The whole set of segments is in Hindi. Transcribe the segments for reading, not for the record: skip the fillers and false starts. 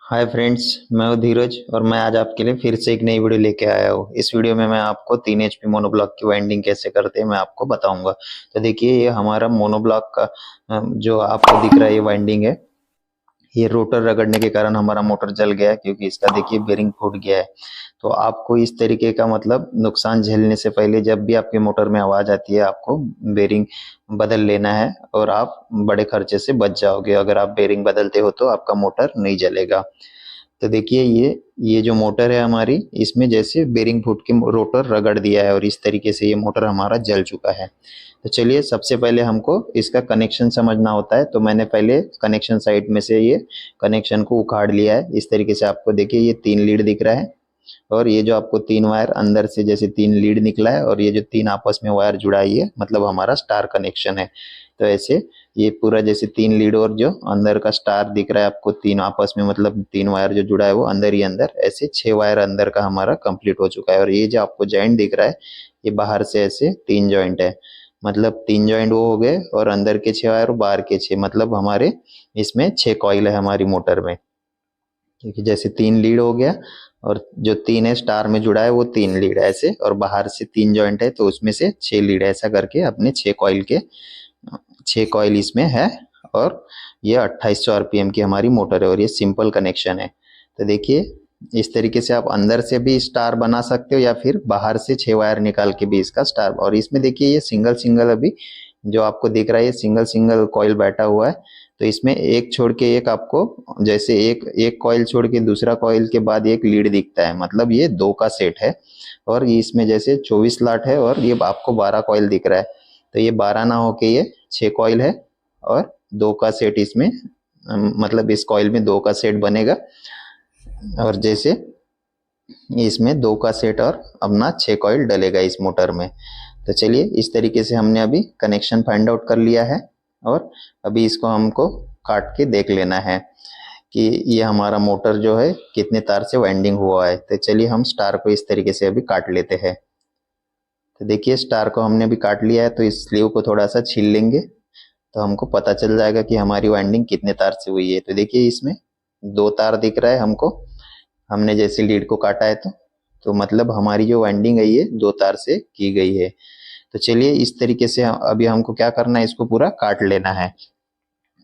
हाय फ्रेंड्स, मैं हूं धीरज और मैं आज आपके लिए फिर से एक नई वीडियो लेके आया हूँ। इस वीडियो में मैं आपको 3 HP मोनोब्लॉक की वाइंडिंग कैसे करते हैं मैं आपको बताऊंगा। तो देखिए, ये हमारा मोनोब्लॉक का जो आपको दिख रहा है ये वाइंडिंग है। ये रोटर रगड़ने के कारण हमारा मोटर जल गया है, क्योंकि इसका देखिए बेरिंग फूट गया है। तो आपको इस तरीके का मतलब नुकसान झेलने से पहले जब भी आपके मोटर में आवाज आती है, आपको बेरिंग बदल लेना है और आप बड़े खर्चे से बच जाओगे। अगर आप बेरिंग बदलते हो तो आपका मोटर नहीं जलेगा। तो देखिए, ये जो मोटर है हमारी, इसमें जैसे बेरिंग फुट के रोटर रगड़ दिया है और इस तरीके से ये मोटर हमारा जल चुका है। तो चलिए, सबसे पहले हमको इसका कनेक्शन समझना होता है। तो मैंने पहले कनेक्शन साइड में से ये कनेक्शन को उखाड़ लिया है। इस तरीके से आपको देखिए ये 3 लीड दिख रहा है और ये जो आपको 3 वायर अंदर से जैसे 3 लीड निकला है और ये जो 3 आपस में वायर जुड़ा ही है, मतलब हमारा स्टार कनेक्शन है। तो ऐसे ये पूरा जैसे 3 लीड और जो अंदर का स्टार दिख रहा है आपको, 3 आपस में मतलब 3 वायर जो जुड़ा है वो अंदर ही अंदर, ऐसे 6 वायर अंदर का हमारा कंप्लीट हो चुका है। और ये जो आपको जॉइंट दिख रहा है, ये बाहर से ऐसे 3 जॉइंट है, मतलब 3 जॉइंट वो हो गए और अंदर के 6 वायर और बाहर के 6, मतलब हमारे इसमें 6 कॉइल है हमारी मोटर में। क्योंकि जैसे 3 लीड हो गया और जो 3 है स्टार में जुड़ा है वो 3 लीड ऐसे, और बाहर से 3 जॉइंट है तो उसमें से 6 लीड, ऐसा करके अपने 6 कॉइल इसमें है। और ये 2800 आरपीएम की हमारी मोटर है और ये सिंपल कनेक्शन है। तो देखिए, इस तरीके से आप अंदर से भी स्टार बना सकते हो या फिर बाहर से 6 वायर निकाल के भी इसका स्टार। और इसमें देखिए ये सिंगल सिंगल अभी जो आपको दिख रहा है, ये सिंगल सिंगल कॉइल बैठा हुआ है। तो इसमें एक छोड़ के एक आपको, जैसे एक एक कॉइल छोड़ के दूसरा कॉइल के बाद एक लीड दिखता है, मतलब ये 2 का सेट है। और ये इसमें जैसे 24 स्लॉट है और ये आपको 12 कॉइल दिख रहा है। तो ये 12 ना होके ये 6 कॉइल है और 2 का सेट इसमें, मतलब इस कॉइल में 2 का सेट बनेगा। और जैसे इसमें 2 का सेट और अपना 6 कॉइल डलेगा इस मोटर में। तो चलिए, इस तरीके से हमने अभी कनेक्शन फाइंड आउट कर लिया है और अभी इसको हमको काट के देख लेना है कि ये हमारा मोटर जो है कितने तार से वाइंडिंग हुआ है। तो चलिए, हम स्टार को इस तरीके से अभी काट लेते हैं। तो देखिए, स्टार को हमने अभी काट लिया है, तो इस स्लीव को थोड़ा सा छील लेंगे तो हमको पता चल जाएगा कि हमारी वाइंडिंग कितने तार से हुई है। तो देखिए, इसमें 2 तार दिख रहा है हमको, हमने जैसे लीड को काटा है तो मतलब हमारी जो वाइंडिंग है ये 2 तार से की गई है। तो चलिए, इस तरीके से अभी हमको क्या करना है, इसको पूरा काट लेना है।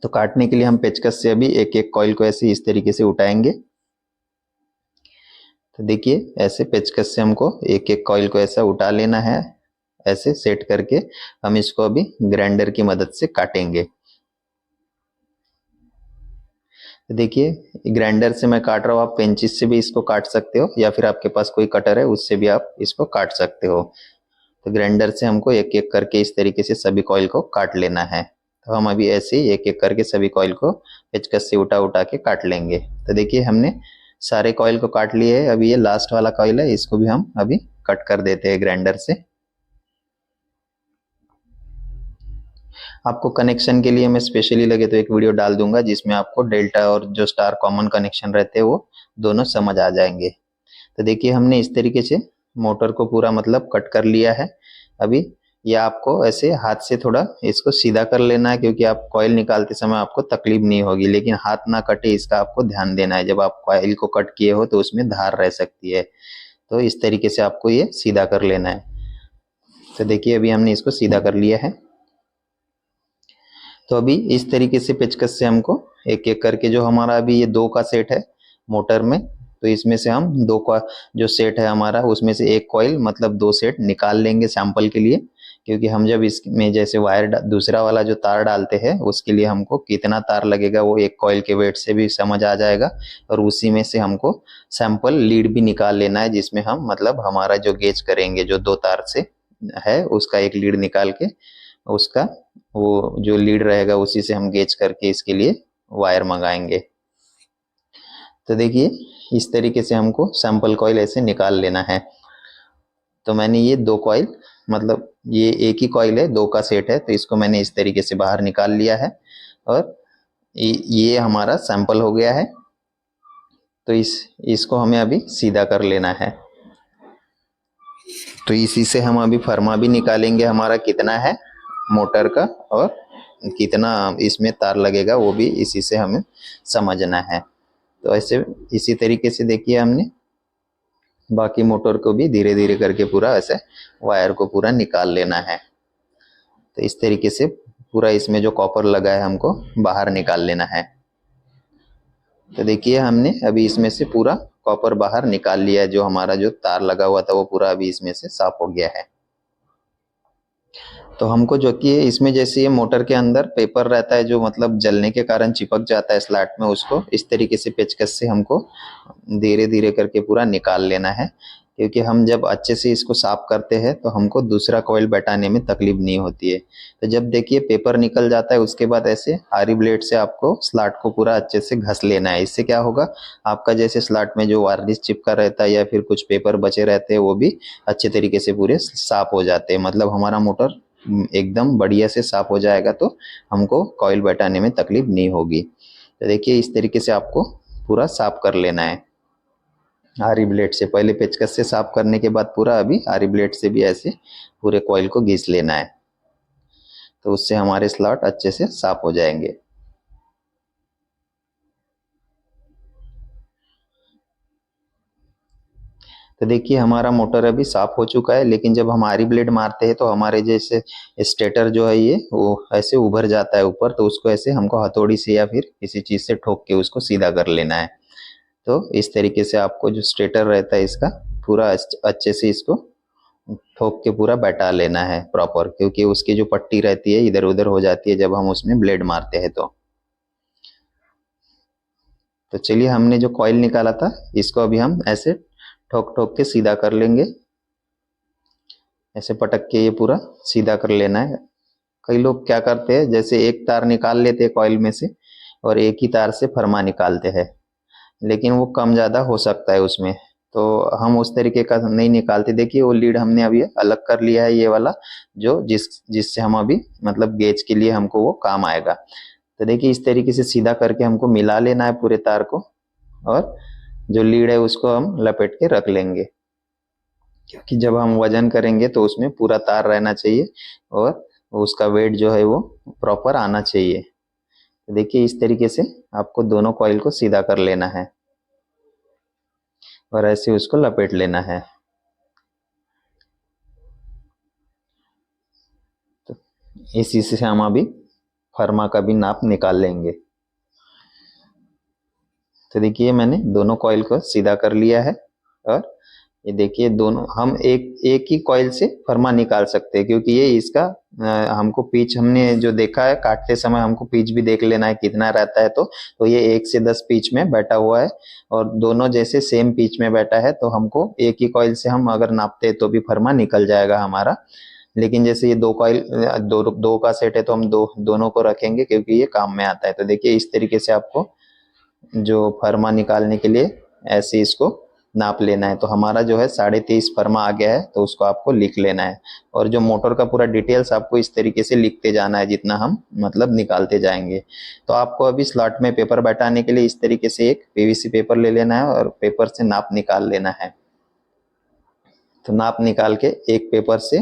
तो काटने के लिए हम पेचकस से अभी एक एक कॉइल को ऐसे इस तरीके से उठाएंगे। तो देखिए, ऐसे पेचकस से हमको एक एक कॉइल को ऐसा उठा लेना है, ऐसे सेट करके हम इसको अभी ग्राइंडर की मदद से काटेंगे। तो देखिए, ग्राइंडर से मैं काट रहा हूँ, आप पेंचिस से भी इसको काट सकते हो या फिर आपके पास कोई कटर है उससे भी आप इसको काट सकते हो। तो ग्राइंडर से हमको एक एक करके इस तरीके से सभी कॉइल को काट लेना है। तो हम अभी ऐसे ही एक एक करके सभी कॉइल को पेचकस से उठा उठा के काट लेंगे। तो देखिए, हमने सारे कॉइल को काट लिए है। अभी ये लास्ट वाला कॉइल है, इसको भी हम अभी कट कर देते हैं ग्राइंडर से। आपको कनेक्शन के लिए मैं स्पेशली लगे तो एक वीडियो डाल दूंगा जिसमें आपको डेल्टा और जो स्टार कॉमन कनेक्शन रहते हैं वो दोनों समझ आ जाएंगे। तो देखिए, हमने इस तरीके से मोटर को पूरा मतलब कट कर लिया है। अभी ये आपको ऐसे हाथ से थोड़ा इसको सीधा कर लेना है, क्योंकि आप कॉइल निकालते समय आपको तकलीफ नहीं होगी, लेकिन हाथ ना कटे इसका आपको ध्यान देना है। जब आप कॉइल को कट किए हो तो उसमें धार रह सकती है, तो इस तरीके से आपको ये सीधा कर लेना है। तो देखिए, अभी हमने इसको सीधा कर लिया है। तो अभी इस तरीके से पेचकस से हमको एक एक करके, जो हमारा अभी ये 2 का सेट है मोटर में, तो इसमें से हम 2 का जो सेट है हमारा उसमें से एक कॉइल मतलब 2 सेट निकाल लेंगे सैंपल के लिए। क्योंकि हम जब इसमें जैसे वायर दूसरा वाला जो तार डालते हैं उसके लिए हमको कितना तार लगेगा वो एक कॉइल के वेट से भी समझ आ जाएगा। और उसी में से हमको सैंपल लीड भी निकाल लेना है, जिसमें हम मतलब हमारा जो गेज करेंगे जो 2 तार से है उसका एक लीड निकाल के उसका वो जो लीड रहेगा उसी से हम गेज करके इसके लिए वायर मंगाएंगे। तो देखिए, इस तरीके से हमको सैंपल कॉइल ऐसे निकाल लेना है। तो मैंने ये 2 कॉइल, मतलब ये एक ही कॉइल है, 2 का सेट है, तो इसको मैंने इस तरीके से बाहर निकाल लिया है और ये हमारा सैंपल हो गया है। तो इसको हमें अभी सीधा कर लेना है। तो इसी से हम अभी फरमा भी निकालेंगे हमारा कितना है मोटर का और कितना इसमें तार लगेगा, वो भी इसी से हमें समझना है। तो ऐसे इसी तरीके से देखिए हमने बाकी मोटर को भी धीरे धीरे करके पूरा ऐसे वायर को पूरा निकाल लेना है। तो इस तरीके से पूरा इसमें जो कॉपर लगा है हमको बाहर निकाल लेना है। तो देखिए हमने अभी इसमें से पूरा कॉपर बाहर निकाल लिया है। जो हमारा जो तार लगा हुआ था वो पूरा अभी इसमें से साफ हो गया है। तो हमको जो कि इसमें जैसे ये मोटर के अंदर पेपर रहता है जो मतलब जलने के कारण चिपक जाता है स्लॉट में, उसको इस तरीके से पेचकस से हमको धीरे धीरे करके पूरा निकाल लेना है। क्योंकि हम जब अच्छे से इसको साफ करते हैं तो हमको दूसरा कॉइल बैठाने में तकलीफ नहीं होती है। तो जब देखिए पेपर निकल जाता है उसके बाद ऐसे आरी ब्लेड से आपको स्लॉट को पूरा अच्छे से घस लेना है। इससे क्या होगा, आपका जैसे स्लॉट में जो वार्निश चिपका रहता है या फिर कुछ पेपर बचे रहते हैं वो भी अच्छे तरीके से पूरे साफ हो जाते हैं। मतलब हमारा मोटर एकदम बढ़िया से साफ हो जाएगा तो हमको कॉइल बैठाने में तकलीफ नहीं होगी। तो देखिए इस तरीके से आपको पूरा साफ कर लेना है आरी ब्लेड से। पहले पेचकस से साफ करने के बाद पूरा अभी आरी ब्लेड से भी ऐसे पूरे कॉइल को घिस लेना है, तो उससे हमारे स्लॉट अच्छे से साफ हो जाएंगे। तो देखिए हमारा मोटर अभी साफ हो चुका है, लेकिन जब हम आरी ब्लेड मारते हैं तो हमारे जैसे स्टेटर जो है ये वो ऐसे उभर जाता है ऊपर, तो उसको ऐसे हमको हथौड़ी से या फिर किसी चीज से ठोक के उसको सीधा कर लेना है। तो इस तरीके से आपको जो स्टेटर रहता है इसका पूरा अच्छे से इसको ठोक के पूरा बैठा लेना है प्रॉपर, क्योंकि उसकी जो पट्टी रहती है इधर उधर हो जाती है जब हम उसमें ब्लेड मारते हैं। तो चलिए हमने जो कॉइल निकाला था इसको अभी हम ऐसे ठोक ठोक के सीधा कर लेंगे। ऐसे पटक के ये पूरा सीधा कर लेना है। कई लोग क्या करते हैं, जैसे एक तार निकाल लेते हैं कॉइल में से और एक ही तार से फरमा निकालते हैं, लेकिन वो कम ज़्यादा हो सकता है उसमें, तो हम उस तरीके का नहीं निकालते। देखिए वो लीड हमने अभी अलग कर लिया है, ये वाला जो जिससे हम अभी मतलब गेज के लिए हमको वो काम आएगा। तो देखिए इस तरीके से सीधा करके हमको मिला लेना है पूरे तार को, और जो लीड है उसको हम लपेट के रख लेंगे, क्योंकि जब हम वजन करेंगे तो उसमें पूरा तार रहना चाहिए और उसका वेट जो है वो प्रॉपर आना चाहिए। तो देखिए इस तरीके से आपको दोनों कॉइल को सीधा कर लेना है और ऐसे उसको लपेट लेना है। तो इसी से हम अभी फर्मा का भी नाप निकाल लेंगे। तो देखिए मैंने दोनों कॉइल को सीधा कर लिया है, और ये देखिए दोनों हम एक एक ही कॉइल से फर्मा निकाल सकते हैं, क्योंकि ये इसका हमको पिच हमने जो देखा है काटते समय हमको पिच भी देख लेना है कितना रहता है। तो ये 1 से 10 पिच में बैठा हुआ है और दोनों जैसे सेम पिच में बैठा है, तो हमको एक ही कॉइल से हम अगर नापते हैं तो भी फर्मा निकल जाएगा हमारा। लेकिन जैसे ये दो कॉइल दो का सेट है तो हम दोनों को रखेंगे क्योंकि ये काम में आता है। तो देखिए इस तरीके से आपको जो फर्मा निकालने के लिए ऐसे इसको नाप लेना है। तो हमारा जो है 23.5 फर्मा आ गया है, तो उसको आपको लिख लेना है। और जो मोटर का पूरा डिटेल्स आपको इस तरीके से लिखते जाना है जितना हम मतलब निकालते जाएंगे। तो आपको अभी स्लॉट में पेपर बैठाने के लिए इस तरीके से एक पीवीसी पेपर ले लेना है और पेपर से नाप निकाल लेना है। तो नाप निकाल के एक पेपर से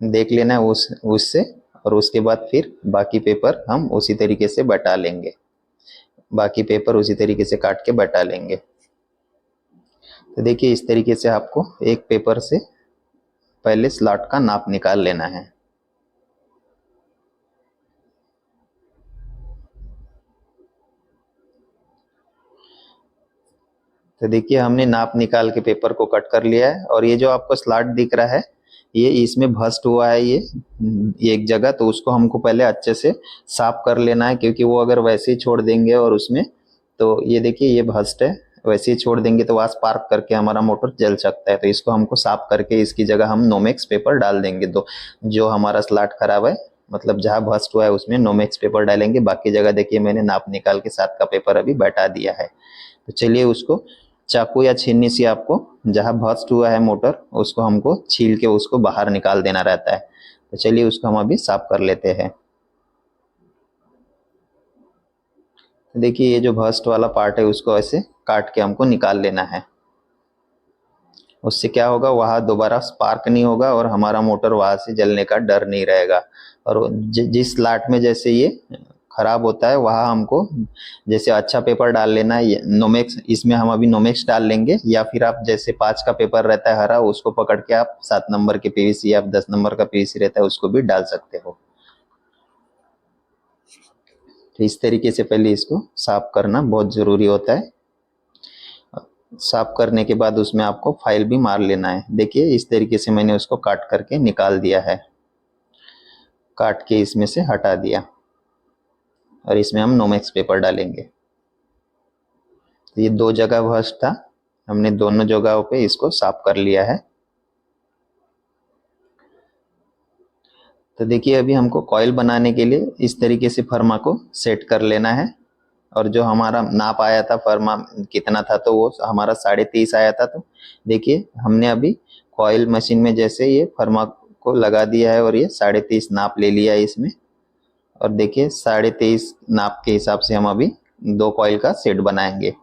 देख लेना है उससे, और उसके बाद फिर बाकी पेपर हम उसी तरीके से बैठा लेंगे, बाकी पेपर उसी तरीके से काट के बैठा लेंगे। तो देखिए इस तरीके से आपको एक पेपर से पहले स्लॉट का नाप निकाल लेना है। तो देखिए हमने नाप निकाल के पेपर को कट कर लिया है, और ये जो आपको स्लॉट दिख रहा है ये इसमें भस्ट हुआ है ये एक जगह, तो उसको हमको पहले अच्छे से साफ कर लेना है, क्योंकि वो अगर वैसे ही छोड़ देंगे और उसमें, तो ये देखिए ये भस्ट है, वैसे ही छोड़ देंगे तो वहां स्पार्क करके हमारा मोटर जल सकता है। तो इसको हमको साफ करके इसकी जगह हम नोमेक्स पेपर डाल देंगे। तो जो हमारा स्लॉट खराब है मतलब जहाँ भस्ट हुआ है उसमें नोमेक्स पेपर डालेंगे, बाकी जगह देखिए मैंने नाप निकाल के साथ का पेपर अभी बैठा दिया है। तो चलिए उसको चाकू या छीलनी से आपको जहाँ भस्ट हुआ है मोटर उसको हमको छील के उसको बाहर निकाल देना रहता है। तो चलिए उसको हम अभी साफ कर लेते हैं। तो देखिए ये जो भस्ट वाला पार्ट है उसको ऐसे काट के हमको निकाल लेना है। उससे क्या होगा, वहाँ दोबारा स्पार्क नहीं होगा और हमारा मोटर वहाँ से जलने का डर नहीं रहेगा। और जिस स्लॉट में जैसे ये खराब होता है वहाँ हमको जैसे अच्छा पेपर डाल लेना है, नोमेक्स, इसमें हम अभी नोमेक्स डाल लेंगे, या फिर आप जैसे 5 का पेपर रहता है हरा, उसको पकड़ के आप 7 नंबर के पीवीसी या 10 नंबर का पीवीसी रहता है उसको भी डाल सकते हो। तो इस तरीके से पहले इसको साफ करना बहुत जरूरी होता है। साफ करने के बाद उसमें आपको फाइल भी मार लेना है। देखिए इस तरीके से मैंने उसको काट करके निकाल दिया है, काट के इसमें से हटा दिया, और इसमें हम नोमेक्स पेपर डालेंगे। तो ये 2 जगह भ्रष्ट था, हमने दोनों जगहों पे इसको साफ कर लिया है। तो देखिए अभी हमको कॉइल बनाने के लिए इस तरीके से फर्मा को सेट कर लेना है, और जो हमारा नाप आया था फर्मा कितना था, तो वो हमारा 23.5 आया था। तो देखिए हमने अभी कॉइल मशीन में जैसे ये फर्मा को लगा दिया है और ये 23.5 नाप ले लिया है इसमें। और देखिए 23.5 नाप के हिसाब से हम अभी 2 कॉइल का सेट बनाएंगे।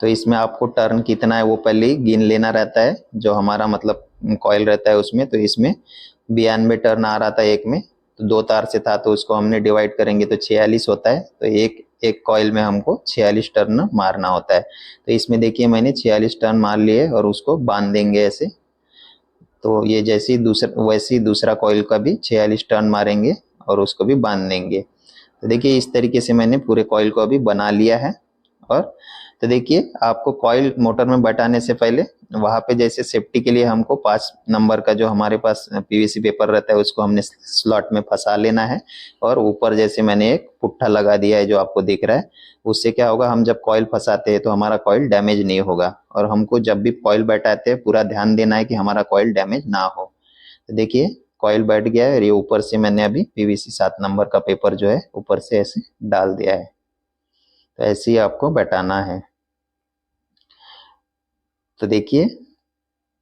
तो इसमें आपको टर्न कितना है वो पहले ही गिन लेना रहता है, जो हमारा मतलब कॉइल रहता है उसमें। तो इसमें 92 टर्न आ रहा था एक में, तो 2 तार से था, तो उसको हमने डिवाइड करेंगे तो 46 होता है। तो एक एक कॉइल में हमको 46 टर्न मारना होता है। तो इसमें देखिए मैंने 46 टर्न मार लिए और उसको बांध देंगे ऐसे। तो ये जैसे ही दूसरा वैसे ही दूसरा कॉइल का भी 46 टर्न मारेंगे और उसको भी बांध देंगे। तो देखिए इस तरीके से मैंने पूरे कॉइल को अभी बना लिया है। और तो देखिए आपको कॉइल मोटर में बैठाने से पहले वहां पे जैसे सेफ्टी के लिए हमको 5 नंबर का जो हमारे पास पीवीसी पेपर रहता है उसको हमने स्लॉट में फंसा लेना है। और ऊपर जैसे मैंने एक पुट्ठा लगा दिया है जो आपको दिख रहा है, उससे क्या होगा, हम जब कॉइल फंसाते हैं तो हमारा कॉइल डैमेज नहीं होगा। और हमको जब भी कॉइल बैठाते हैं पूरा ध्यान देना है कि हमारा कॉइल डैमेज ना हो। तो देखिए कॉइल बैठ गया है और ये ऊपर से मैंने अभी पीवीसी 7 नंबर का पेपर जो है ऊपर से ऐसे डाल दिया है। तो ऐसे ही आपको बैठाना है। तो देखिए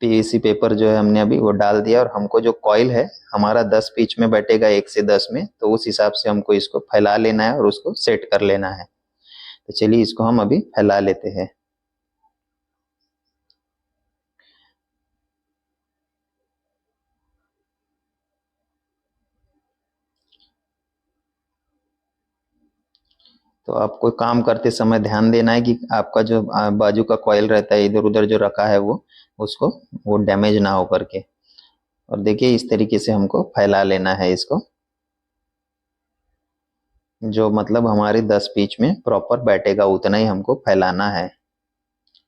पीवीसी पेपर जो है हमने अभी वो डाल दिया, और हमको जो कॉइल है हमारा 10 पिच में बैठेगा 1 से 10 में, तो उस हिसाब से हमको इसको फैला लेना है और उसको सेट कर लेना है। तो चलिए इसको हम अभी फैला लेते हैं। तो आपको काम करते समय ध्यान देना है कि आपका जो बाजू का कॉइल रहता है इधर उधर जो रखा है वो उसको वो डैमेज ना हो करके। और देखिए इस तरीके से हमको फैला लेना है इसको, जो मतलब हमारे 10 पिच में प्रॉपर बैठेगा उतना ही हमको फैलाना है।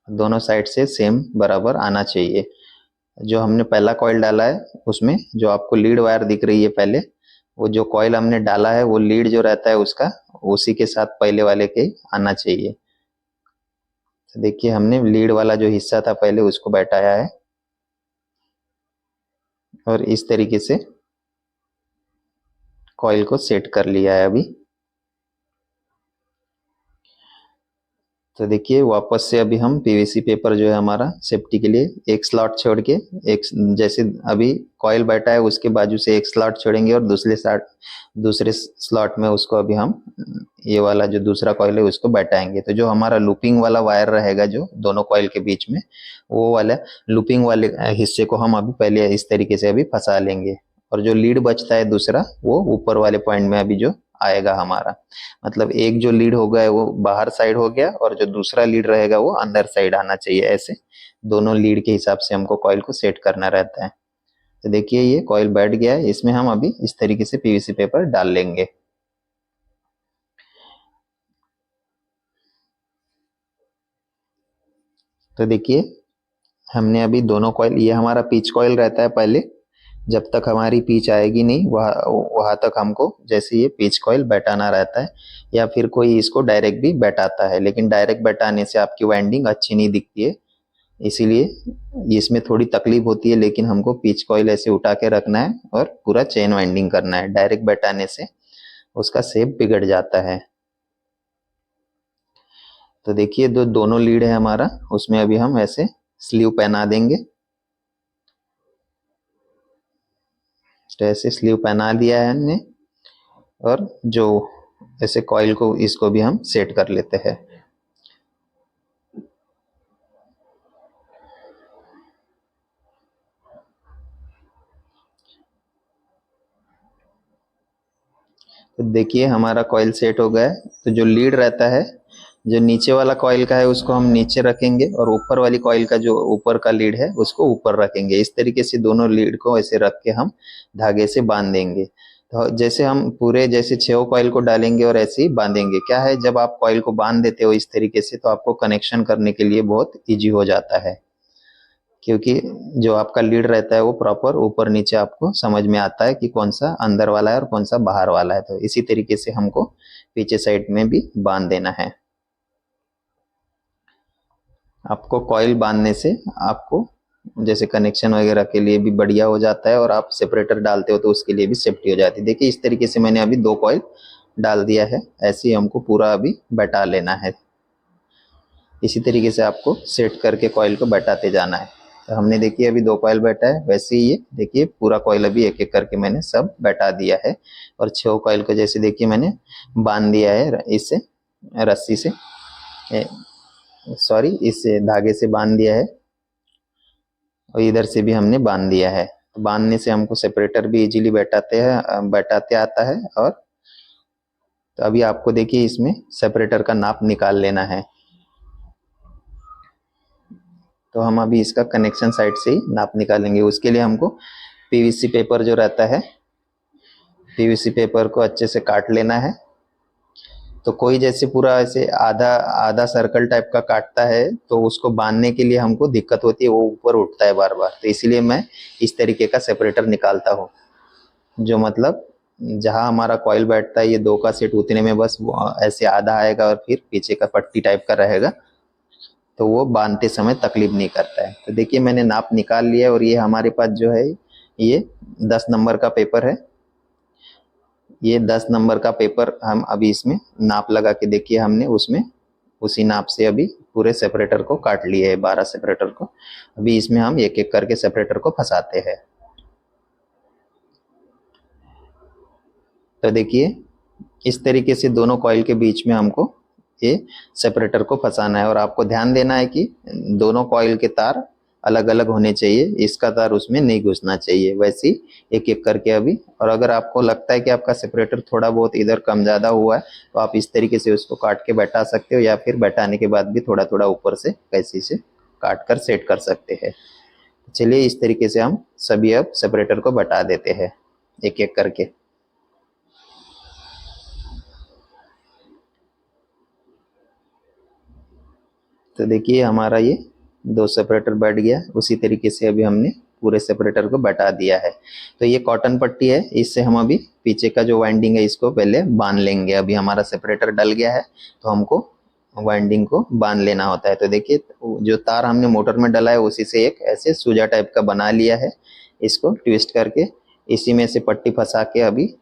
दोनों साइड से सेम बराबर आना चाहिए। जो हमने पहला कॉइल डाला है उसमें जो आपको लीड वायर दिख रही है पहले, वो जो कॉइल हमने डाला है वो लीड जो रहता है उसका उसी के साथ पहले वाले के आना चाहिए। तो देखिए हमने लीड वाला जो हिस्सा था पहले उसको बैठाया है, और इस तरीके से कॉइल को सेट कर लिया है अभी। तो देखिए वापस से अभी हम पीवीसी पेपर जो है हमारा सेफ्टी के लिए एक स्लॉट छोड़ के, एक जैसे अभी कॉइल बैठा है उसके बाजू से एक स्लॉट छोड़ेंगे और दूसरे स्लॉट में उसको अभी हम ये वाला जो दूसरा कॉइल है उसको बैठाएंगे। तो जो हमारा लूपिंग वाला वायर रहेगा जो दोनों कॉइल के बीच में, वो वाला लूपिंग वाले हिस्से को हम अभी पहले इस तरीके से अभी फंसा लेंगे। और जो लीड बचता है दूसरा वो ऊपर वाले पॉइंट में अभी जो आएगा हमारा, मतलब एक जो लीड हो गया वो बाहर साइड हो गया और जो दूसरा लीड रहेगा वो अंदर साइड आना चाहिए। ऐसे दोनों लीड के हिसाब से हमको कॉइल को सेट करना रहता है। तो देखिए ये कॉइल बैठ गया है, इसमें हम अभी इस तरीके से पीवीसी पेपर डाल लेंगे। तो देखिए हमने अभी दोनों कॉइल, ये हमारा पिच कॉइल रहता है पहले, जब तक हमारी पिच आएगी नहीं वहाँ वहां तक हमको जैसे ये पिच कॉइल बैठाना रहता है। या फिर कोई इसको डायरेक्ट भी बैठाता है, लेकिन डायरेक्ट बैठाने से आपकी वाइंडिंग अच्छी नहीं दिखती है, इसीलिए इसमें थोड़ी तकलीफ होती है। लेकिन हमको पिच कॉइल ऐसे उठा के रखना है और पूरा चेन वाइंडिंग करना है, डायरेक्ट बैठाने से उसका शेप बिगड़ जाता है। तो देखिए दोनों लीड है हमारा, उसमें अभी हम ऐसे स्लीव पहना देंगे। तो ऐसे स्लीव पहना दिया है हमने, और जो ऐसे कॉइल को इसको भी हम सेट कर लेते हैं। तो देखिए हमारा कॉइल सेट हो गया है। तो जो लीड रहता है, जो नीचे वाला कॉइल का है उसको हम नीचे रखेंगे और ऊपर वाली कॉइल का जो ऊपर का लीड है उसको ऊपर रखेंगे। इस तरीके से दोनों लीड को ऐसे रख के हम धागे से बांध देंगे। तो जैसे हम पूरे जैसे 6 कॉइल को डालेंगे और ऐसे ही बांधेंगे। क्या है, जब आप कॉइल को बांध देते हो इस तरीके से तो आपको कनेक्शन करने के लिए बहुत ईजी हो जाता है, क्योंकि जो आपका लीड रहता है वो प्रॉपर ऊपर नीचे आपको समझ में आता है कि कौन सा अंदर वाला है और कौन सा बाहर वाला है। तो इसी तरीके से हमको पीछे साइड में भी बांध देना है। आपको कॉइल बांधने से आपको जैसे कनेक्शन वगैरह के लिए भी बढ़िया हो जाता है, और आप सेपरेटर डालते हो तो उसके लिए भी सेफ्टी हो जाती है। देखिए इस तरीके से मैंने अभी 2 कॉइल डाल दिया है। ऐसे ही हमको पूरा अभी बैठा लेना है। इसी तरीके से आपको सेट करके कॉइल को बैठाते जाना है। तो हमने देखिए अभी 2 कॉइल बैठा है, वैसे ही ये देखिए पूरा कॉइल अभी एक एक करके मैंने सब बैठा दिया है। और 6 कॉइल को जैसे देखिए मैंने बांध दिया है इससे, रस्सी से, सॉरी इस धागे से बांध दिया है, और इधर से भी हमने बांध दिया है। तो बांधने से हमको सेपरेटर भी इजीली बैठाते आता है। और तो अभी आपको देखिए इसमें सेपरेटर का नाप निकाल लेना है। तो हम अभी इसका कनेक्शन साइड से ही नाप निकालेंगे। उसके लिए हमको पीवीसी पेपर जो रहता है, पीवीसी पेपर को अच्छे से काट लेना है। तो कोई जैसे पूरा ऐसे आधा आधा सर्कल टाइप का काटता है तो उसको बांधने के लिए हमको दिक्कत होती है, वो ऊपर उठता है बार बार। तो इसीलिए मैं इस तरीके का सेपरेटर निकालता हूँ, जो मतलब जहाँ हमारा कॉइल बैठता है ये 2 का सेट उतने में बस ऐसे आधा आएगा और फिर पीछे का पट्टी टाइप का रहेगा, तो वो बांधते समय तकलीफ नहीं करता है। तो देखिए मैंने नाप निकाल लिया है, और ये हमारे पास जो है ये 10 नंबर का पेपर है। ये 10 नंबर का पेपर हम अभी इसमें नाप लगा के देखिए हमने उसमें उसी नाप से अभी पूरे सेपरेटर को काट लिए है, 12 सेपरेटर को। अभी इसमें हम एक एक करके सेपरेटर को फंसाते हैं। तो देखिए इस तरीके से दोनों कॉइल के बीच में हमको ये सेपरेटर को फंसाना है। और आपको ध्यान देना है कि दोनों कॉइल के तार अलग अलग होने चाहिए, इसका तार उसमें नहीं घुसना चाहिए। वैसे ही एक एक करके अभी, और अगर आपको लगता है कि आपका सेपरेटर थोड़ा बहुत इधर कम ज़्यादा हुआ है तो आप इस तरीके से उसको काट के बैठा सकते हो, या फिर बैठाने के बाद भी थोड़ा थोड़ा ऊपर से कैंची से काट कर सेट कर सकते हैं। चलिए इस तरीके से हम सभी अब सेपरेटर को बैठा देते हैं एक एक करके। तो देखिए हमारा ये 2 सेपरेटर बैठ गया। उसी तरीके से अभी हमने पूरे सेपरेटर को बैठा दिया है। तो ये कॉटन पट्टी है, इससे हम अभी पीछे का जो वाइंडिंग है इसको पहले बांध लेंगे। अभी हमारा सेपरेटर डल गया है तो हमको वाइंडिंग को बांध लेना होता है। तो देखिए जो तार हमने मोटर में डला है उसी से एक ऐसे सूजा टाइप का बना लिया है। इसको ट्विस्ट करके इसी में से पट्टी फंसा के अभी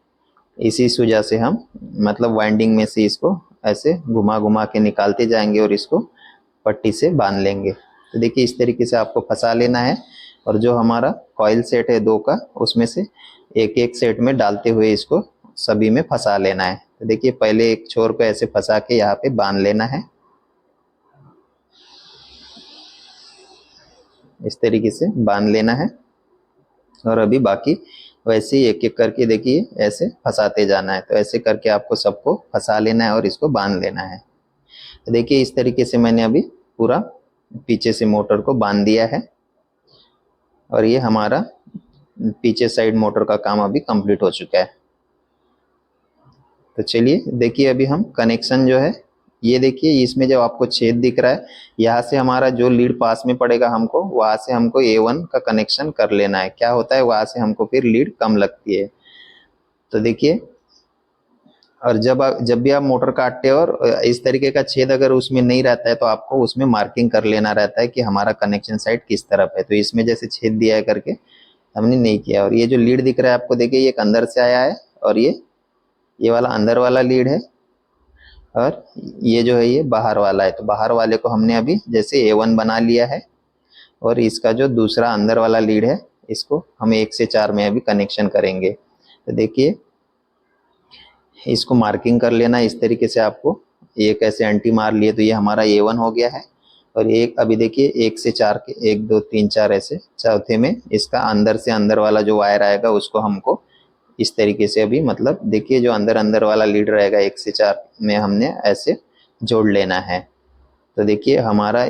इसी सूजा से हम मतलब वाइंडिंग में से इसको ऐसे घुमा घुमा के निकालते जाएंगे और इसको पट्टी से बांध लेंगे। तो देखिए इस तरीके से आपको फंसा लेना है। और जो हमारा कॉइल सेट है 2 का, उसमें से एक एक सेट में डालते हुए इसको सभी में फंसा लेना है। तो देखिए पहले एक छोर को ऐसे फंसा के यहाँ पे बांध लेना है, इस तरीके से बांध लेना है। और अभी बाकी वैसे ही एक एक करके देखिए ऐसे फंसाते जाना है। तो ऐसे करके आपको सबको फंसा लेना है और इसको बांध लेना है। तो देखिए इस तरीके से मैंने अभी पूरा पीछे से मोटर को बांध दिया है, और ये हमारा पीछे साइड मोटर का काम अभी कंप्लीट हो चुका है। तो चलिए देखिए अभी हम कनेक्शन जो है, ये देखिए इसमें जब आपको छेद दिख रहा है, यहाँ से हमारा जो लीड पास में पड़ेगा हमको वहाँ से हमको A1 का कनेक्शन कर लेना है। क्या होता है, वहाँ से हमको फिर लीड कम लगती है। तो देखिए, और जब भी आप मोटर काटते हो और इस तरीके का छेद अगर उसमें नहीं रहता है तो आपको उसमें मार्किंग कर लेना रहता है कि हमारा कनेक्शन साइड किस तरफ है। तो इसमें जैसे छेद दिया है करके हमने नहीं किया। और ये जो लीड दिख रहा है आपको देखिए, ये एक अंदर से आया है और ये वाला अंदर वाला लीड है, और ये जो है ये बाहर वाला है। तो बाहर वाले को हमने अभी जैसे A1 बना लिया है, और इसका जो दूसरा अंदर वाला लीड है इसको हम 1 से 4 में अभी कनेक्शन करेंगे। तो देखिए इसको मार्किंग कर लेना इस तरीके से। आपको एक ऐसे एंटी मार लिए तो ये हमारा A1 हो गया है। और एक अभी देखिए 1 से 4 के 1 2 3 4 ऐसे चौथे में इसका अंदर से अंदर वाला जो वायर आएगा उसको हमको इस तरीके से अभी मतलब देखिए जो अंदर अंदर वाला लीड रहेगा 1 से 4 में हमने ऐसे जोड़ लेना है। तो देखिए हमारा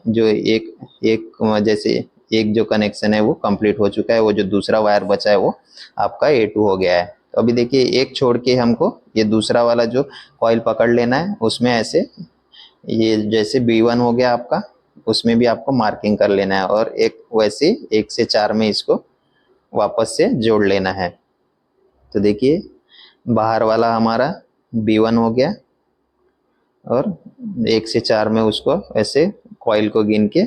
जो एक एक जैसे एक जो कनेक्शन है वो कंप्लीट हो चुका है, वो जो दूसरा वायर बचा है वो आपका A2 हो गया है। तो अभी देखिए एक छोड़ के हमको ये दूसरा वाला जो कॉइल पकड़ लेना है, उसमें ऐसे ये जैसे B1 हो गया आपका, उसमें भी आपको मार्किंग कर लेना है और एक वैसे 1 से 4 में इसको वापस से जोड़ लेना है। तो देखिए बाहर वाला हमारा B1 हो गया और 1 से 4 में उसको ऐसे कॉइल को गिन के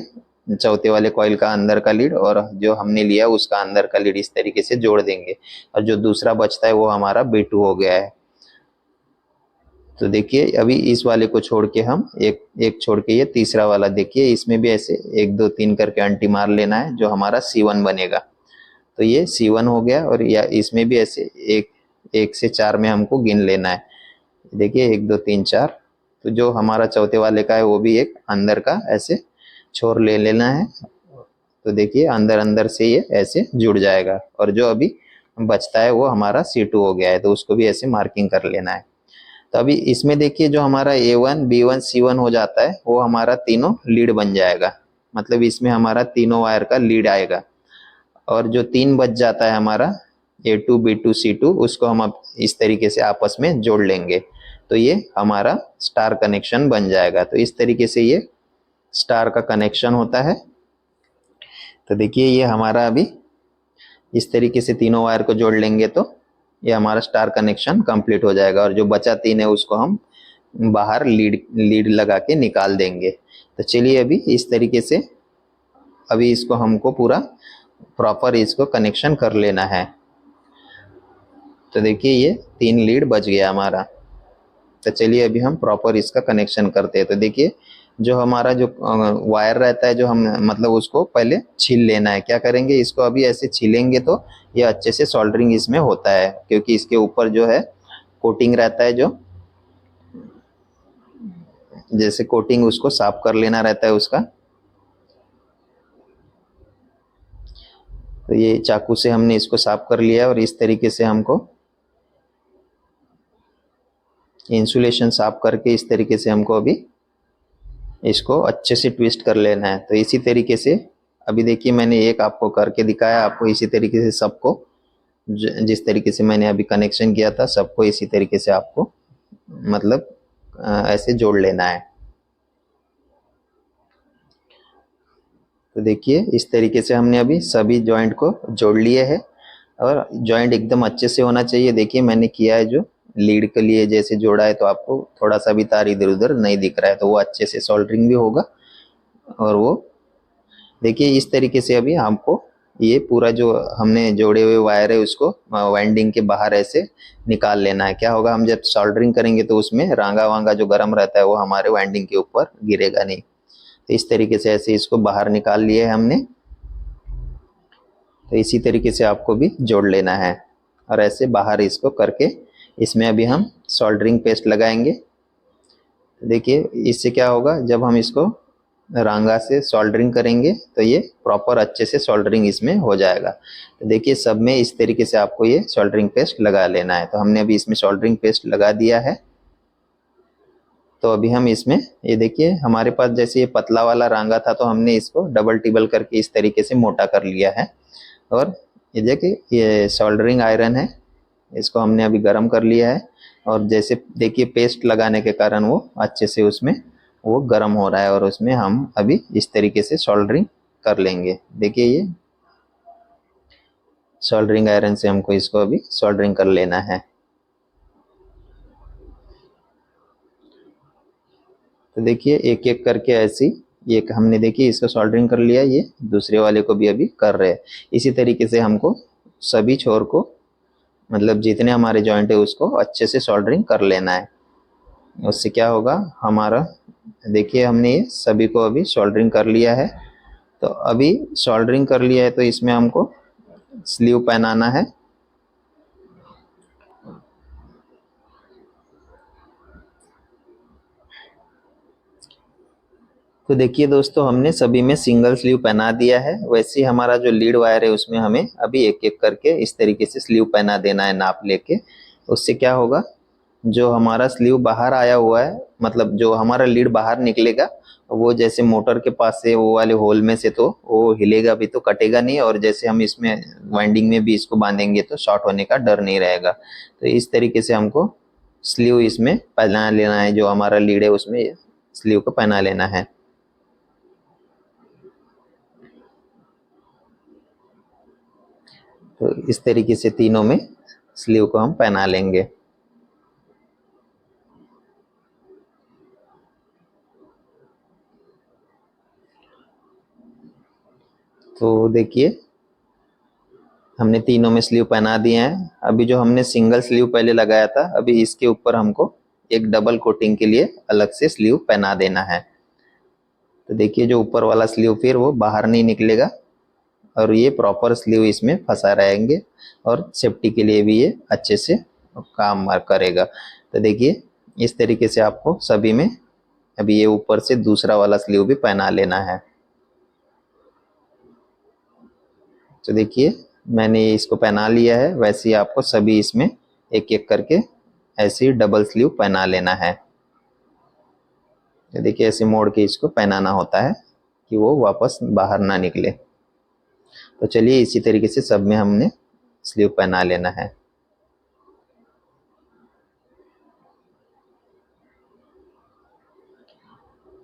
चौथे वाले कॉइल का अंदर का लीड और जो हमने लिया उसका अंदर का लीड इस तरीके से जोड़ देंगे और जो दूसरा बचता है वो हमारा B2 हो गया है। तो देखिए अभी इस वाले को छोड़ के हम एक एक छोड़ के ये तीसरा वाला देखिए इसमें भी ऐसे 1 2 3 करके अंटी मार लेना है, जो हमारा C1 बनेगा। तो ये C1 हो गया और या इसमें भी ऐसे एक 1 से 4 में हमको गिन लेना है। देखिए 1 2 3 4, तो जो हमारा चौथे वाले का है वो भी एक अंदर का ऐसे छोर ले लेना है। तो देखिए अंदर अंदर से ये ऐसे जुड़ जाएगा और जो अभी बचता है वो हमारा C2 हो गया है, तो उसको भी ऐसे मार्किंग कर लेना है। तो अभी इसमें देखिए जो हमारा A1 B1 C1 हो जाता है वो हमारा तीनों लीड बन जाएगा, मतलब इसमें हमारा तीनों वायर का लीड आएगा और जो 3 बच जाता है हमारा A2 B2 C2 उसको हम अब इस तरीके से आपस में जोड़ लेंगे, तो ये हमारा स्टार कनेक्शन बन जाएगा। तो इस तरीके से ये स्टार का कनेक्शन होता है। तो देखिए ये हमारा अभी इस तरीके से तीनों वायर को जोड़ लेंगे तो ये हमारा स्टार कनेक्शन कंप्लीट हो जाएगा और जो बचा 3 है उसको हम बाहर लीड लीड लगा के निकाल देंगे। तो चलिए अभी इस तरीके से अभी इसको हमको पूरा प्रॉपर इसको कनेक्शन कर लेना है। तो देखिए ये 3 लीड बच गया हमारा। तो चलिए अभी हम प्रॉपर इसका कनेक्शन करते हैं। तो देखिए जो हमारा जो वायर रहता है जो हम मतलब उसको पहले छील लेना है। क्या करेंगे, इसको अभी ऐसे छीलेंगे तो ये अच्छे से सोल्डरिंग इसमें होता है, क्योंकि इसके ऊपर जो है कोटिंग रहता है, जो जैसे कोटिंग उसको साफ कर लेना रहता है उसका। तो ये चाकू से हमने इसको साफ कर लिया और इस तरीके से हमको इंसुलेशन साफ करके इस तरीके से हमको अभी इसको अच्छे से ट्विस्ट कर लेना है। तो इसी तरीके से अभी देखिए मैंने एक आपको करके दिखाया, आपको इसी तरीके से सबको जिस तरीके से मैंने अभी कनेक्शन किया था सबको इसी तरीके से आपको मतलब ऐसे जोड़ लेना है। तो देखिए इस तरीके से हमने अभी सभी जॉइंट को जोड़ लिए है और जॉइंट एकदम अच्छे से होना चाहिए। देखिए मैंने किया है जो लीड के लिए जैसे जोड़ा है, तो आपको थोड़ा सा भी तार इधर उधर नहीं दिख रहा है, तो वो अच्छे से सोल्डरिंग भी होगा। और वो देखिए इस तरीके से अभी हमको ये पूरा जो हमने जोड़े हुए वायर है उसको वाइंडिंग के बाहर ऐसे निकाल लेना है। क्या होगा, हम जब सोल्डरिंग करेंगे तो उसमें रांगा वांगा जो गर्म रहता है वो हमारे वाइंडिंग के ऊपर गिरेगा नहीं। तो इस तरीके से ऐसे इसको बाहर निकाल लिए है हमने। तो इसी तरीके से आपको भी जोड़ लेना है और ऐसे बाहर इसको करके इसमें अभी हम सोल्डरिंग पेस्ट लगाएंगे। देखिए इससे क्या होगा, जब हम इसको रांगा से सोल्डरिंग करेंगे तो ये प्रॉपर अच्छे से सोल्डरिंग इसमें हो जाएगा। तो देखिए सब में इस तरीके से आपको ये सोल्डरिंग पेस्ट लगा लेना है। तो हमने अभी इसमें सोल्डरिंग पेस्ट लगा दिया है। तो अभी हम इसमें ये देखिए हमारे पास जैसे ये पतला वाला रांगा था तो हमने इसको डबल टिबल करके इस तरीके से मोटा कर लिया है। और ये देखिए ये सोल्डरिंग आयरन है, इसको हमने अभी गर्म कर लिया है और जैसे देखिए पेस्ट लगाने के कारण वो अच्छे से उसमें वो गर्म हो रहा है और उसमें हम अभी इस तरीके से सोल्डरिंग कर लेंगे। देखिए ये सोल्डरिंग आयरन से हमको इसको अभी सोल्डरिंग कर लेना है। तो देखिए एक एक करके ऐसी ये हमने देखिए इसको सोल्डरिंग कर लिया, ये दूसरे वाले को भी अभी कर रहे हैं। इसी तरीके से हमको सभी छोर को मतलब जितने हमारे जॉइंट है उसको अच्छे से सोल्डरिंग कर लेना है। उससे क्या होगा हमारा, देखिए हमने ये सभी को अभी सोल्डरिंग कर लिया है। तो अभी सोल्डरिंग कर लिया है तो इसमें हमको स्लीव पहनाना है। तो देखिए दोस्तों, हमने सभी में सिंगल स्लीव पहना दिया है। वैसे ही हमारा जो लीड वायर है उसमें हमें अभी एक एक करके इस तरीके से स्लीव पहना देना है नाप लेके। उससे क्या होगा, जो हमारा स्लीव बाहर आया हुआ है, मतलब जो हमारा लीड बाहर निकलेगा, वो जैसे मोटर के पास से वो वाले होल में से तो वो हिलेगा भी, तो कटेगा नहीं। और जैसे हम इसमें वाइंडिंग में भी इसको बांधेंगे तो शॉर्ट होने का डर नहीं रहेगा। तो इस तरीके से हमको स्लीव इसमें पहना लेना है, जो हमारा लीड है उसमें स्लीव को पहना लेना है। तो इस तरीके से तीनों में स्लीव को हम पहना लेंगे। तो देखिए, हमने तीनों में स्लीव पहना दिए हैं। अभी जो हमने सिंगल स्लीव पहले लगाया था, अभी इसके ऊपर हमको एक डबल कोटिंग के लिए अलग से स्लीव पहना देना है। तो देखिए, जो ऊपर वाला स्लीव फिर वो बाहर नहीं निकलेगा और ये प्रॉपर स्लीव इसमें फंसा रहेंगे, और सेफ्टी के लिए भी ये अच्छे से काम करेगा। तो देखिए, इस तरीके से आपको सभी में अभी ये ऊपर से दूसरा वाला स्लीव भी पहना लेना है। तो देखिए, मैंने इसको पहना लिया है। वैसे ही आपको सभी इसमें एक एक करके ऐसे ही डबल स्लीव पहना लेना है। तो देखिए, ऐसे मोड़ के इसको पहनाना होता है कि वो वापस बाहर ना निकले। तो चलिए, इसी तरीके से सब में हमने स्लीव पहना लेना है।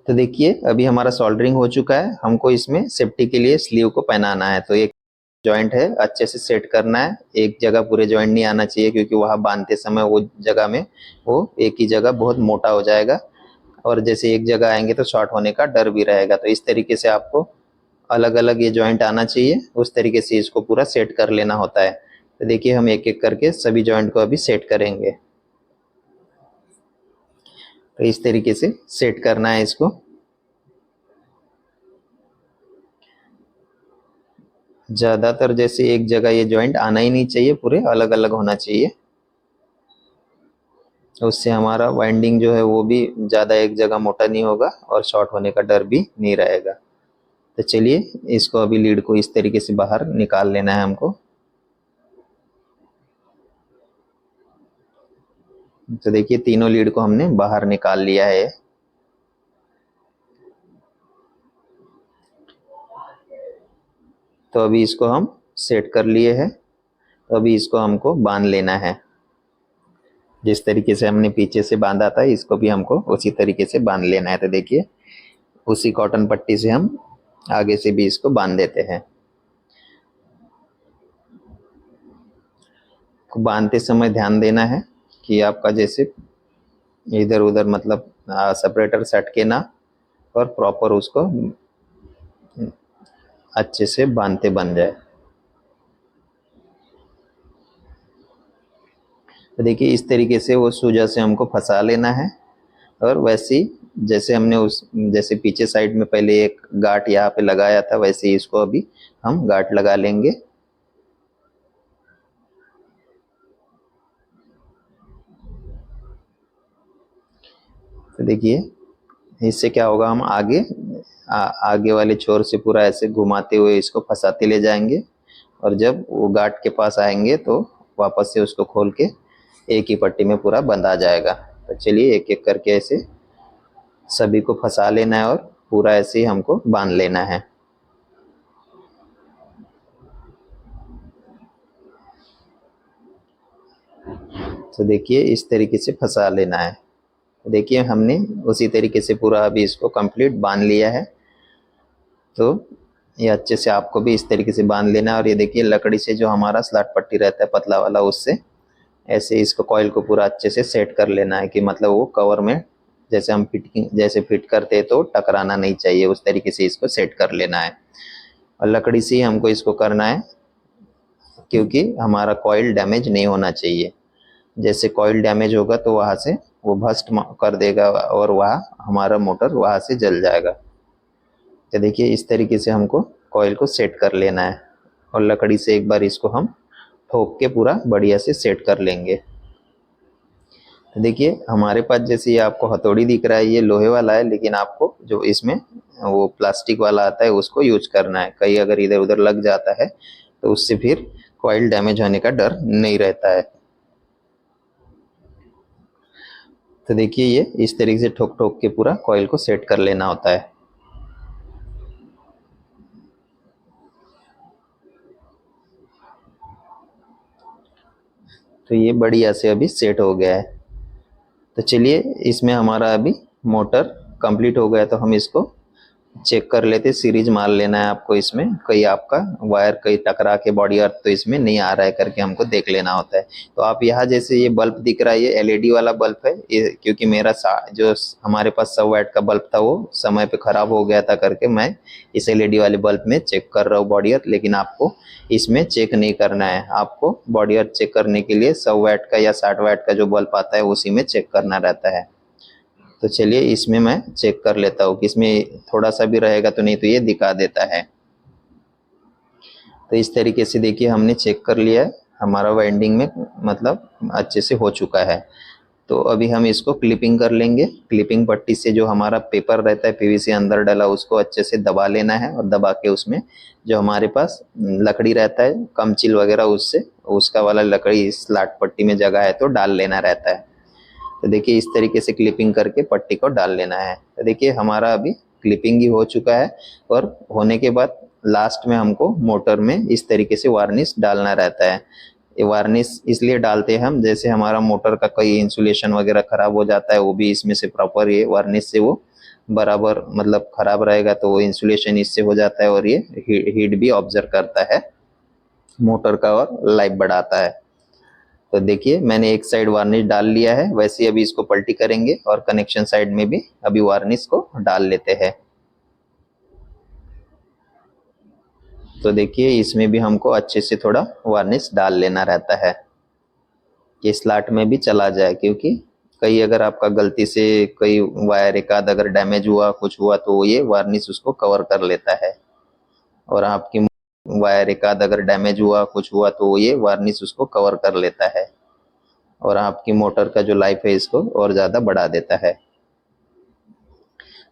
तो देखिए, अभी हमारा सोल्डरिंग हो चुका है। हमको इसमें सेफ्टी के लिए स्लीव को पहनाना है। तो एक जॉइंट है, अच्छे से सेट करना है। एक जगह पूरे जॉइंट नहीं आना चाहिए, क्योंकि वहां बांधते समय वो जगह में वो एक ही जगह बहुत मोटा हो जाएगा, और जैसे एक जगह आएंगे तो शॉर्ट होने का डर भी रहेगा। तो इस तरीके से आपको अलग अलग ये जॉइंट आना चाहिए, उस तरीके से इसको पूरा सेट कर लेना होता है। तो देखिए, हम एक एक करके सभी जॉइंट को अभी सेट करेंगे। तो इस तरीके से सेट करना है इसको। ज्यादातर जैसे एक जगह ये जॉइंट आना ही नहीं चाहिए, पूरे अलग अलग होना चाहिए। उससे हमारा वाइंडिंग जो है वो भी ज्यादा एक जगह मोटा नहीं होगा और शॉर्ट होने का डर भी नहीं रहेगा। तो चलिए, इसको अभी लीड को इस तरीके से बाहर निकाल लेना है हमको। तो देखिए, तीनों लीड को हमने बाहर निकाल लिया है। तो अभी इसको हम सेट कर लिए हैं। तो अभी इसको हमको बांध लेना है। जिस तरीके से हमने पीछे से बांधा था, इसको भी हमको उसी तरीके से बांध लेना है। तो देखिए, उसी कॉटन पट्टी से हम आगे से भी इसको बांध देते हैं। बांधते समय ध्यान देना है कि आपका जैसे इधर उधर मतलब सेपरेटर सटके ना, और प्रॉपर उसको अच्छे से बांधते बन जाए। तो देखिए, इस तरीके से वो सूजा से हमको फंसा लेना है। और वैसे ही जैसे हमने उस जैसे पीछे साइड में पहले एक गांठ यहाँ पे लगाया था, वैसे ही इसको अभी हम गांठ लगा लेंगे। तो देखिए, इससे क्या होगा, हम आगे वाले छोर से पूरा ऐसे घुमाते हुए इसको फंसाते ले जाएंगे, और जब वो गांठ के पास आएंगे तो वापस से उसको खोल के एक ही पट्टी में पूरा बंधा जाएगा। तो चलिए, एक एक करके ऐसे सभी को फंसा लेना है और पूरा ऐसे ही हमको बांध लेना है। तो देखिए, इस तरीके से फंसा लेना है। देखिए, हमने उसी तरीके से पूरा अभी इसको कंप्लीट बांध लिया है। तो ये अच्छे से आपको भी इस तरीके से बांध लेना है। और ये देखिए, लकड़ी से जो हमारा स्लॉट पट्टी रहता है पतला वाला, उससे ऐसे इसको कॉइल को पूरा अच्छे से सेट कर लेना है, कि मतलब वो कवर में जैसे हम जैसे फिट करते हैं तो टकराना नहीं चाहिए, उस तरीके से इसको सेट कर लेना है। और लकड़ी से ही हमको इसको करना है, क्योंकि हमारा कॉइल डैमेज नहीं होना चाहिए। जैसे कॉइल डैमेज होगा तो वहां से वो भस्ट कर देगा, और वहाँ हमारा मोटर वहां से जल जाएगा। तो देखिए, इस तरीके से हमको कॉइल को सेट कर लेना है, और लकड़ी से एक बार इसको हम ठोक के पूरा बढ़िया से सेट कर लेंगे। तो देखिए हमारे पास जैसे ये आपको हथौड़ी दिख रहा है, ये लोहे वाला है, लेकिन आपको जो इसमें वो प्लास्टिक वाला आता है उसको यूज करना है। कहीं अगर इधर उधर लग जाता है तो उससे फिर कॉइल डैमेज होने का डर नहीं रहता है। तो देखिए ये इस तरीके से ठोक ठोक के पूरा कॉइल को सेट कर लेना होता है। तो ये बढ़िया से अभी सेट हो गया है। तो चलिए इसमें हमारा अभी मोटर कंप्लीट हो गया, तो हम इसको चेक कर लेते। सीरीज मार लेना है आपको इसमें, कहीं आपका वायर कहीं टकरा के बॉडी अर्थ तो इसमें नहीं आ रहा है करके हमको देख लेना होता है। तो आप यहाँ जैसे ये बल्ब दिख रहा है, ये एलईडी वाला बल्ब है, ये क्योंकि मेरा जो हमारे पास 100 वाट का बल्ब था वो समय पे खराब हो गया था करके मैं इस एलईडी वाले बल्ब में चेक कर रहा हूँ बॉडी अर्थ। लेकिन आपको इसमें चेक नहीं करना है, आपको बॉडी अर्थ चेक करने के लिए 100 वाट का या 60 वाट का जो बल्ब आता है उसी में चेक करना रहता है। तो चलिए इसमें मैं चेक कर लेता हूँ कि इसमें थोड़ा सा भी रहेगा तो नहीं तो ये दिखा देता है। तो इस तरीके से देखिए हमने चेक कर लिया है, हमारा वाइंडिंग में मतलब अच्छे से हो चुका है। तो अभी हम इसको क्लिपिंग कर लेंगे। क्लिपिंग पट्टी से जो हमारा पेपर रहता है पीवीसी अंदर डाला उसको अच्छे से दबा लेना है, और दबा के उसमें जो हमारे पास लकड़ी रहता है कमचिल वगैरह उससे उसका वाला लकड़ी स्लाट पट्टी में जगह है तो डाल लेना रहता है। तो देखिए इस तरीके से क्लिपिंग करके पट्टी को डाल लेना है। तो देखिए हमारा अभी क्लिपिंग ही हो चुका है, और होने के बाद लास्ट में हमको मोटर में इस तरीके से वार्निश डालना रहता है। ये वार्निश इसलिए डालते हैं हम, जैसे हमारा मोटर का कोई इंसुलेशन वगैरह खराब हो जाता है वो भी इसमें से प्रॉपर ये वार्निश से वो बराबर मतलब खराब रहेगा, तो वो इंसुलेशन इससे हो जाता है और ये हीट भी ऑब्जर्व करता है मोटर का और लाइफ बढ़ाता है। तो देखिए मैंने एक साइड वार्निश डाल लिया है, वैसे ही अभी इसको पलटी करेंगे और कनेक्शन साइड में भी अभी वार्निश को डाल लेते हैं। तो देखिए इसमें भी हमको अच्छे से थोड़ा वार्निश डाल लेना रहता है कि स्लॉट में भी चला जाए, क्योंकि कहीं अगर आपका गलती से कोई वायर एक आध अगर डैमेज हुआ कुछ हुआ तो ये वार्निश उसको कवर कर लेता है, और आपकी वायर एक आध अगर डैमेज हुआ कुछ हुआ तो ये वार्निश उसको कवर कर लेता है और आपकी मोटर का जो लाइफ है इसको और ज़्यादा बढ़ा देता है।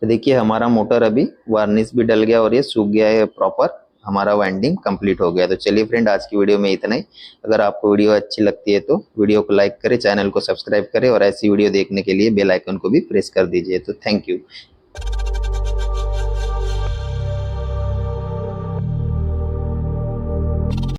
तो देखिए हमारा मोटर अभी वार्निश भी डल गया और ये सूख गया है प्रॉपर, हमारा वाइंडिंग कंप्लीट हो गया। तो चलिए फ्रेंड आज की वीडियो में इतना ही। अगर आपको वीडियो अच्छी लगती है तो वीडियो को लाइक करें, चैनल को सब्सक्राइब करें और ऐसी वीडियो देखने के लिए बेल आइकन को भी प्रेस कर दीजिए। तो थैंक यू।